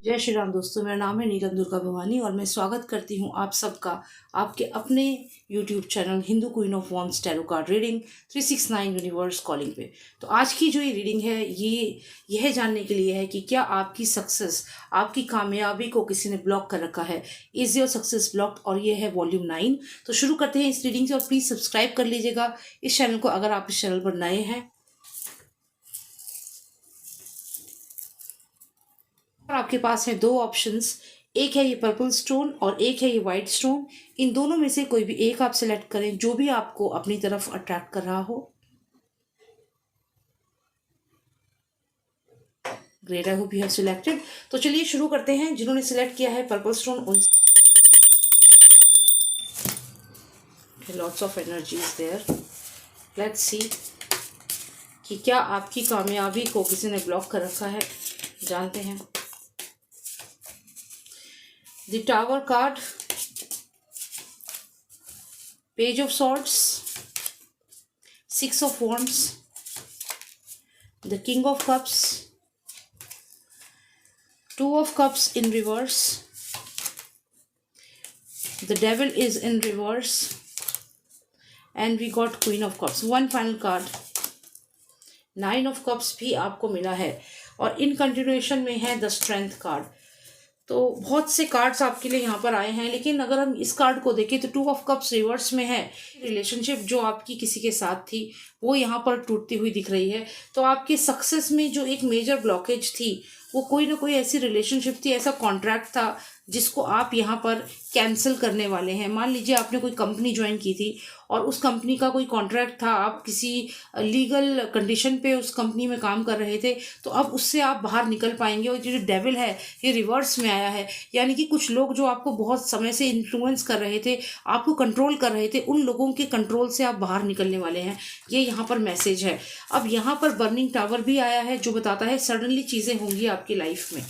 जय श्री राम दोस्तों, मेरा नाम है नीलम दुर्गा भवानी और मैं स्वागत करती हूँ आप सबका आपके अपने YouTube channel Hindu queen of wands tarot card reading 369 universe calling पे। तो आज की जो ये रीडिंग है ये यह जानने के लिए है कि क्या आपकी सक्सेस, आपकी कामयाबी को किसी ने ब्लॉक कर रखा है। Is your success blocked? और ये है वॉल्यूम 9। तो शुरू करते हैं इस रीडिंग से और प्लीज़ सब्सक्राइब कर लीजिएगा इस चैनल को अगर आप इस चैनल पर नए हैं। आपके पास है दो ऑप्शंस, एक है ये पर्पल स्टोन और एक है ये वाइट स्टोन। इन दोनों में से कोई भी एक आप सिलेक्ट करें जो भी आपको अपनी तरफ अट्रैक्ट कर रहा हो। Great, I hope you have selected. तो चलिए शुरू करते हैं। जिन्होंने सिलेक्ट किया है पर्पल स्टोन उन lots of energy is there. Let's see कि क्या आपकी कामयाबी को किसी ने ब्लॉक कर रखा है। जानते हैं। The Tower card, Page of Swords, Six of Wands, the King of Cups, Two of Cups in reverse, the Devil is in reverse, and we got Queen of Cups. One final card, Nine of Cups भी आपको मिला है और in continuation में है the strength card. तो बहुत से कार्ड्स आपके लिए यहाँ पर आए हैं, लेकिन अगर हम इस कार्ड को देखें तो टू ऑफ कप्स रिवर्स में है। रिलेशनशिप जो आपकी किसी के साथ थी वो यहाँ पर टूटती हुई दिख रही है। तो आपके सक्सेस में जो एक मेजर ब्लॉकेज थी वो कोई ना कोई ऐसी रिलेशनशिप थी, ऐसा कॉन्ट्रैक्ट था जिसको आप यहाँ पर कैंसिल करने वाले हैं। मान लीजिए आपने कोई कंपनी ज्वाइन की थी और उस कंपनी का कोई कॉन्ट्रैक्ट था, आप किसी लीगल कंडीशन पे उस कंपनी में काम कर रहे थे, तो अब उससे आप बाहर निकल पाएंगे। और जो डेविल है ये रिवर्स में आया है, यानी कि कुछ लोग जो आपको बहुत समय से इन्फ्लुएंस कर रहे थे, आपको कंट्रोल कर रहे थे, उन लोगों के कंट्रोल से आप बाहर निकलने वाले हैं। ये यहाँ पर मैसेज है। अब यहाँ पर बर्निंग टावर भी आया है जो बताता है सडनली चीज़ें होंगी आपकी लाइफ में।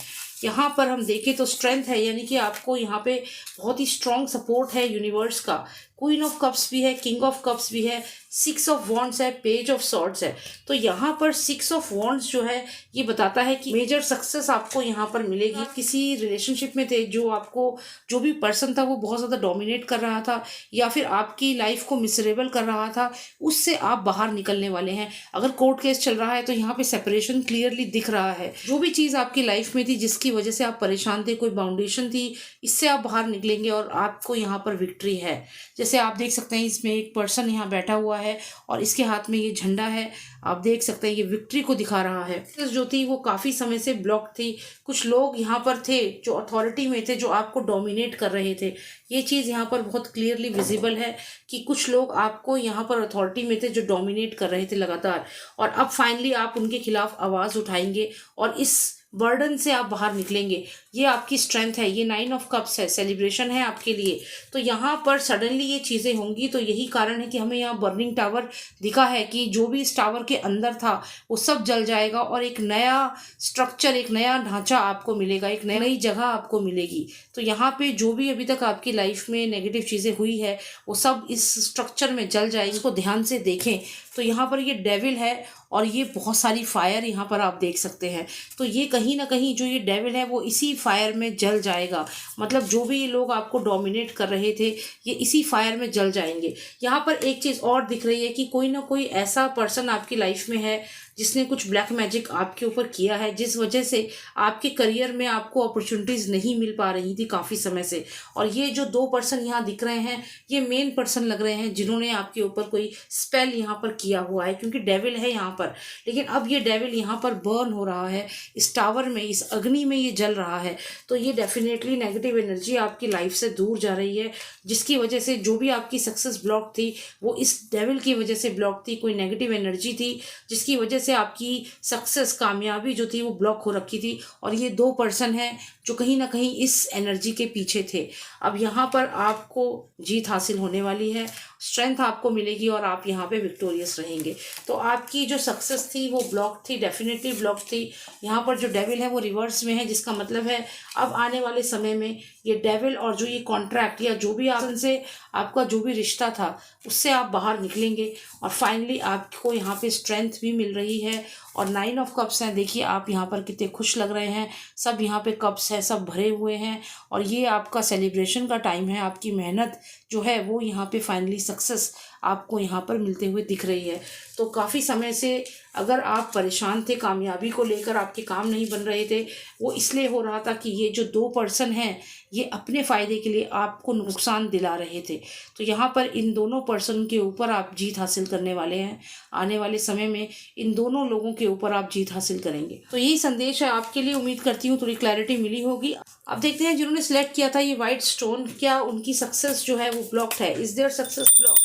यहाँ पर हम देखें तो स्ट्रेंथ है, यानी कि आपको यहाँ पे बहुत ही स्ट्रॉन्ग सपोर्ट है यूनिवर्स का। क्वीन ऑफ कप्स भी है, किंग ऑफ कप्स भी है, सिक्स ऑफ वॉन्ड्स है, पेज ऑफ सॉर्ड्स है। तो यहाँ पर सिक्स ऑफ वॉन्ड्स जो है ये बताता है कि मेजर सक्सेस आपको यहाँ पर मिलेगी। किसी रिलेशनशिप में थे जो आपको, जो भी पर्सन था वो बहुत ज़्यादा डोमिनेट कर रहा था या फिर आपकी लाइफ को मिसरेबल कर रहा था, उससे आप बाहर निकलने वाले हैं। अगर कोर्ट केस चल रहा है तो यहाँ पे सेपरेशन क्लियरली दिख रहा है। जो भी चीज़ आपकी लाइफ में थी जिसकी वजह से आप परेशान थे, कोई बाउंडेशन थी, इससे आप बाहर निकलेंगे और आपको यहाँ पर विक्ट्री है। जैसे आप देख सकते हैं इसमें एक पर्सन यहाँ बैठा हुआ है और इसके हाथ में ये झंडा है। आप देख सकते हैं ये विक्ट्री को दिखा रहा है। जो थी वो काफ़ी समय से ब्लॉक थी। कुछ लोग यहाँ पर थे जो अथॉरिटी में थे, जो आपको डोमिनेट कर रहे थे। ये चीज़ यहाँ पर बहुत क्लियरली विजिबल है कि कुछ लोग आपको यहाँ पर अथॉरिटी में थे जो डोमिनेट कर रहे थे लगातार, और अब फाइनली आप उनके खिलाफ आवाज़ उठाएंगे और इस बर्डन से आप बाहर निकलेंगे। ये आपकी स्ट्रेंथ है। ये 9 ऑफ कप्स है, सेलिब्रेशन है आपके लिए। तो यहाँ पर सडनली ये चीज़ें होंगी। तो यही कारण है कि हमें यहाँ बर्निंग टावर दिखा है कि जो भी इस टावर के अंदर था वो सब जल जाएगा और एक नया स्ट्रक्चर, एक नया ढांचा आपको मिलेगा, एक नई जगह आपको मिलेगी। तो यहाँ पे जो भी अभी तक आपकी लाइफ में नेगेटिव चीज़ें हुई है वो सब इस स्ट्रक्चर में जल जाएगी। इसको ध्यान से देखें तो यहाँ पर ये डेविल है और ये बहुत सारी फायर यहाँ पर आप देख सकते हैं। तो ये कहीं ना कहीं जो ये डेविल है वो इसी फायर में जल जाएगा। मतलब जो भी ये लोग आपको डोमिनेट कर रहे थे ये इसी फायर में जल जाएंगे। यहाँ पर एक चीज़ और दिख रही है कि कोई ना कोई ऐसा पर्सन आपकी लाइफ में है जिसने कुछ ब्लैक मैजिक आपके ऊपर किया है, जिस वजह से आपके करियर में आपको अपॉर्चुनिटीज़ नहीं मिल पा रही थी काफ़ी समय से। और ये जो दो पर्सन यहाँ दिख रहे हैं ये मेन पर्सन लग रहे हैं जिन्होंने आपके ऊपर कोई स्पेल यहाँ पर किया हुआ है, क्योंकि डेविल है यहाँ पर। लेकिन अब ये डेविल यहाँ पर बर्न हो रहा है, इस टावर में, इस अग्नि में ये जल रहा है। तो ये डेफिनेटली नेगेटिव एनर्जी आपकी लाइफ से दूर जा रही है, जिसकी वजह से जो भी आपकी सक्सेस ब्लॉक थी वो इस डेविल की वजह से ब्लॉक थी। कोई नेगेटिव एनर्जी थी जिसकी वजह से आपकी सक्सेस, कामयाबी जो थी वो ब्लॉक हो रखी थी। और ये दो पर्सन हैं जो कहीं ना कहीं इस एनर्जी के पीछे थे। अब यहाँ पर आपको जीत हासिल होने वाली है। स्ट्रेंथ आपको मिलेगी और आप यहाँ पे विक्टोरियस रहेंगे। तो आपकी जो सक्सेस थी वो ब्लॉक थी, डेफिनेटली ब्लॉक थी। यहाँ पर जो डेविल है वो रिवर्स में है, जिसका मतलब है अब आने वाले समय में ये डेविल और जो ये कॉन्ट्रैक्ट या जो भी आपसे आपका जो भी रिश्ता था उससे आप बाहर निकलेंगे और फाइनली आपको यहाँ पे स्ट्रेंथ भी मिल रही है। और 9 ऑफ कप्स हैं, देखिए आप यहाँ पर कितने खुश लग रहे हैं, सब यहाँ पे कप्स है, सब भरे हुए हैं और ये आपका सेलिब्रेशन का टाइम है। आपकी मेहनत जो है वो यहाँ पे फाइनली सक्सेस आपको यहाँ पर मिलते हुए दिख रही है। तो काफ़ी समय से अगर आप परेशान थे, कामयाबी को लेकर आपके काम नहीं बन रहे थे, वो इसलिए हो रहा था कि ये जो 2 पर्सन हैं ये अपने फ़ायदे के लिए आपको नुकसान दिला रहे थे। तो यहाँ पर इन दोनों पर्सन के ऊपर आप जीत हासिल करने वाले हैं। आने वाले समय में इन दोनों लोगों के ऊपर आप जीत हासिल करेंगे। तो यही संदेश है आपके लिए। उम्मीद करती हूँ थोड़ी क्लैरिटी मिली होगी। अब देखते हैं जिन्होंने सिलेक्ट किया था ये वाइट स्टोन, क्या उनकी सक्सेस जो है वो ब्लॉक्ड है? Is their success block?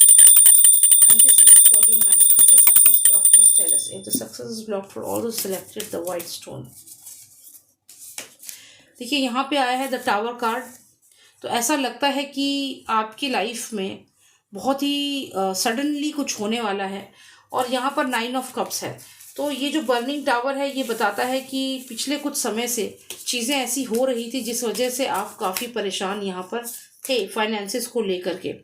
And this is volume 9. Is there success block? Please tell us if the success is blocked for all who selected the white stone. देखिए यहाँ पे आया है द टावर कार्ड। तो ऐसा लगता है कि आपकी लाइफ में बहुत ही सडनली कुछ होने वाला है और यहाँ पर 9 ऑफ कप्स है। तो ये जो बर्निंग टावर है ये बताता है कि पिछले कुछ समय से चीज़ें ऐसी हो रही थी जिस वजह से आप काफ़ी परेशान यहाँ पर थे फाइनेंसिस को लेकर के।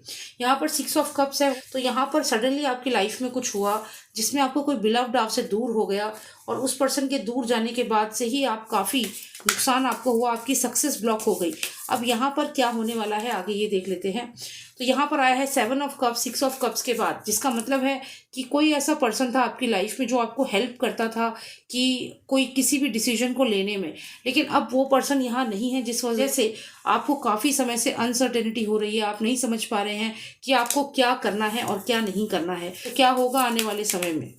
यहाँ पर 6 ऑफ कप्स है। तो यहाँ पर सडनली आपकी लाइफ में कुछ हुआ जिसमें आपको कोई बिलव्ड आपसे दूर हो गया और उस पर्सन के दूर जाने के बाद से ही आप काफ़ी नुकसान आपको हुआ, आपकी सक्सेस ब्लॉक हो गई। अब यहाँ पर क्या होने वाला है आगे ये देख लेते हैं। तो यहाँ पर आया है 7 ऑफ कप्स 6 ऑफ कप्स के बाद, जिसका मतलब है कि कोई ऐसा पर्सन था आपकी लाइफ में जो आपको हेल्प करता था कि कोई किसी भी डिसीजन को लेने में, लेकिन अब वो पर्सन यहाँ नहीं है, जिस वजह से आपको काफ़ी समय से अनसर्टेनिटी हो रही है। आप नहीं समझ पा रहे हैं कि आपको क्या करना है और क्या नहीं करना है, तो क्या होगा आने वाले समय में।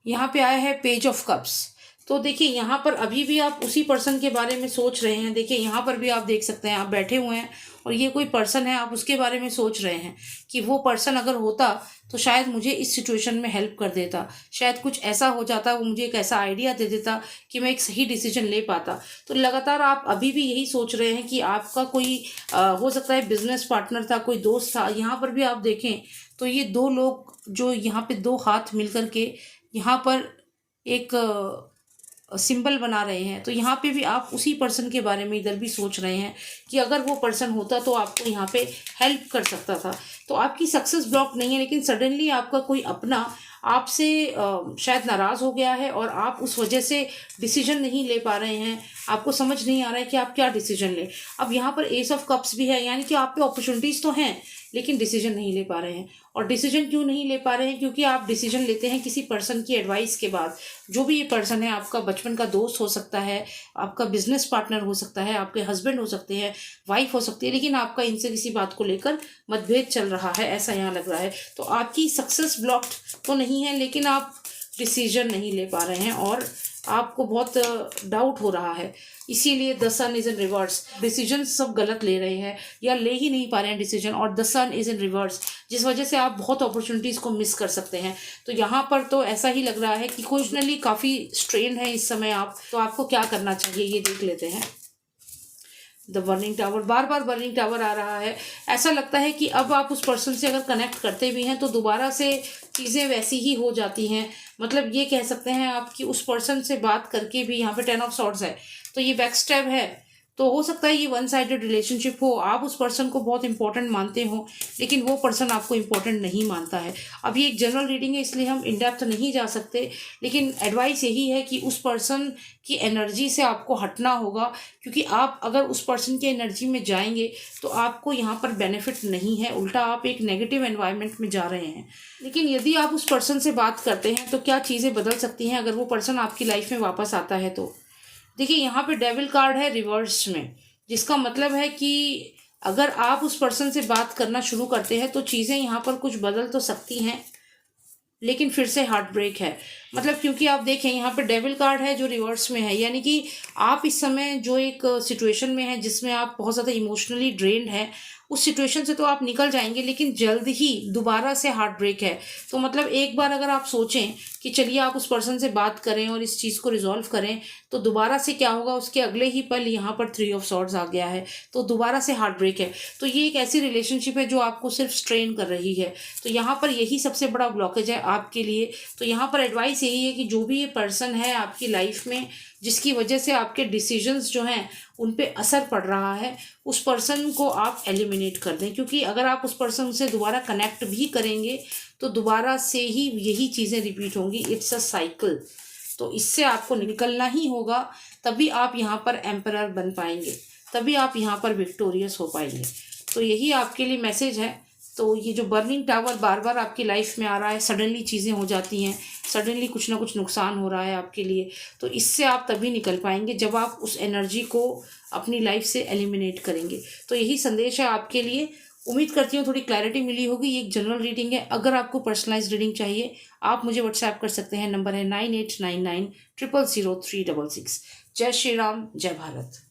यहाँ पे आया है पेज ऑफ कप्स। तो देखिए यहाँ पर अभी भी आप उसी पर्सन के बारे में सोच रहे हैं। देखिए यहाँ पर भी आप देख सकते हैं, आप बैठे हुए हैं और ये कोई पर्सन है, आप उसके बारे में सोच रहे हैं कि वो पर्सन अगर होता तो शायद मुझे इस सिचुएशन में हेल्प कर देता, शायद कुछ ऐसा हो जाता, वो मुझे एक ऐसा आइडिया दे देता कि मैं एक सही डिसीजन ले पाता। तो लगातार आप अभी भी यही सोच रहे हैं कि आपका कोई हो सकता है बिजनेस पार्टनर था, कोई दोस्त था। यहाँ पर भी आप देखें तो ये 2 लोग जो यहाँ पे 2 हाथ मिलकर के यहाँ पर एक सिंबल बना रहे हैं। तो यहाँ पे भी आप उसी पर्सन के बारे में इधर भी सोच रहे हैं कि अगर वो पर्सन होता तो आपको यहाँ पे हेल्प कर सकता था। तो आपकी सक्सेस ब्लॉक नहीं है, लेकिन सडनली आपका कोई अपना आपसे शायद नाराज़ हो गया है और आप उस वजह से डिसीजन नहीं ले पा रहे हैं। आपको समझ नहीं आ रहा है कि आप क्या डिसीजन लें। अब यहाँ पर एस ऑफ कप्स भी है, यानी कि आप पे अपॉर्चुनिटीज़ तो हैं लेकिन डिसीजन नहीं ले पा रहे हैं। और डिसीजन क्यों नहीं ले पा रहे हैं? क्योंकि आप डिसीजन लेते हैं किसी पर्सन की एडवाइस के बाद। जो भी ये पर्सन है, आपका बचपन का दोस्त हो सकता है, आपका बिजनेस पार्टनर हो सकता है, आपके हस्बैंड हो सकते हैं, वाइफ हो सकती है, लेकिन आपका इनसे किसी बात को लेकर मतभेद चल रहा है, ऐसा यहाँ लग रहा है। तो आपकी सक्सेस ब्लॉक्ड तो नहीं है, लेकिन आप डिसीजन नहीं ले पा रहे हैं और आपको बहुत डाउट हो रहा है। इसीलिए the sun is in reverse. Decision सब गलत ले रहे हैं या ले ही नहीं पा रहे हैं डिसीजन, और the sun is in reverse, जिस वजह से आप बहुत अपॉर्चुनिटीज़ को मिस कर सकते हैं। तो यहाँ पर तो ऐसा ही लग रहा है कि इमोशनली काफ़ी स्ट्रेन है इस समय आप। तो आपको क्या करना चाहिए ये देख लेते हैं। द बर्निंग टावर, बार बार बर्निंग टावर आ रहा है। ऐसा लगता है कि अब आप उस पर्सन से अगर कनेक्ट करते भी हैं तो दोबारा से चीज़ें वैसी ही हो जाती हैं। मतलब ये कह सकते हैं आप कि उस पर्सन से बात करके भी, यहाँ पे 10 ऑफ सॉर्ड्स है तो ये बैक स्टेप है। तो हो सकता है ये वन साइडेड रिलेशनशिप हो, आप उस पर्सन को बहुत इंपॉर्टेंट मानते हो लेकिन वो पर्सन आपको इंपॉर्टेंट नहीं मानता है। अब ये एक जनरल रीडिंग है इसलिए हम इन डेप्थ नहीं जा सकते, लेकिन एडवाइस यही है कि उस पर्सन की एनर्जी से आपको हटना होगा, क्योंकि आप अगर उस पर्सन की एनर्जी में जाएंगे तो आपको यहाँ पर बेनिफिट नहीं है, उल्टा आप एक नेगेटिव एनवायरनमेंट में जा रहे हैं। लेकिन यदि आप उस पर्सन से बात करते हैं तो क्या चीज़ें बदल सकती हैं अगर वो पर्सन आपकी लाइफ में वापस आता है। तो देखिए यहाँ पे डेविल कार्ड है रिवर्स में, जिसका मतलब है कि अगर आप उस पर्सन से बात करना शुरू करते हैं तो चीज़ें यहाँ पर कुछ बदल तो सकती हैं, लेकिन फिर से हार्ट ब्रेक है। मतलब क्योंकि आप देखें यहाँ पे डेविल कार्ड है जो रिवर्स में है, यानी कि आप इस समय जो एक सिचुएशन में है जिसमें आप बहुत ज़्यादा इमोशनली ड्रेन्ड है, उस सिचुएशन से तो आप निकल जाएंगे, लेकिन जल्द ही दोबारा से हार्ट ब्रेक है। तो मतलब एक बार अगर आप सोचें कि चलिए आप उस पर्सन से बात करें और इस चीज़ को रिजॉल्व करें, तो दोबारा से क्या होगा, उसके अगले ही पल यहाँ पर 3 ऑफ सॉर्ड्स आ गया है, तो दोबारा से हार्ट ब्रेक है। तो ये एक ऐसी रिलेशनशिप है जो आपको सिर्फ स्ट्रेन कर रही है। तो यहाँ पर यही सबसे बड़ा ब्लॉकेज है आपके लिए। तो यहाँ पर एडवाइस यही है कि जो भी ये पर्सन है आपकी लाइफ में, जिसकी वजह से आपके डिसीजंस जो हैं उन पे असर पड़ रहा है, उस पर्सन को आप एलिमिनेट कर दें, क्योंकि अगर आप उस पर्सन से दोबारा कनेक्ट भी करेंगे तो दोबारा से ही यही चीज़ें रिपीट होंगी। It's a cycle. तो इससे आपको निकलना ही होगा, तभी आप यहाँ पर एम्परर बन पाएंगे, तभी आप यहाँ पर विक्टोरियस हो पाएंगे। तो यही आपके लिए मैसेज है। तो ये जो बर्निंग टावर बार बार आपकी लाइफ में आ रहा है, सडनली चीज़ें हो जाती हैं, सडनली कुछ ना कुछ नुकसान हो रहा है आपके लिए, तो इससे आप तभी निकल पाएंगे जब आप उस एनर्जी को अपनी लाइफ से एलिमिनेट करेंगे। तो यही संदेश है आपके लिए। उम्मीद करती हूँ थोड़ी क्लैरिटी मिली होगी। ये एक जनरल रीडिंग है। अगर आपको पर्सनलाइज रीडिंग चाहिए आप मुझे व्हाट्सएप कर सकते हैं। नंबर है 9899 000 366। जय श्री राम, जय भारत।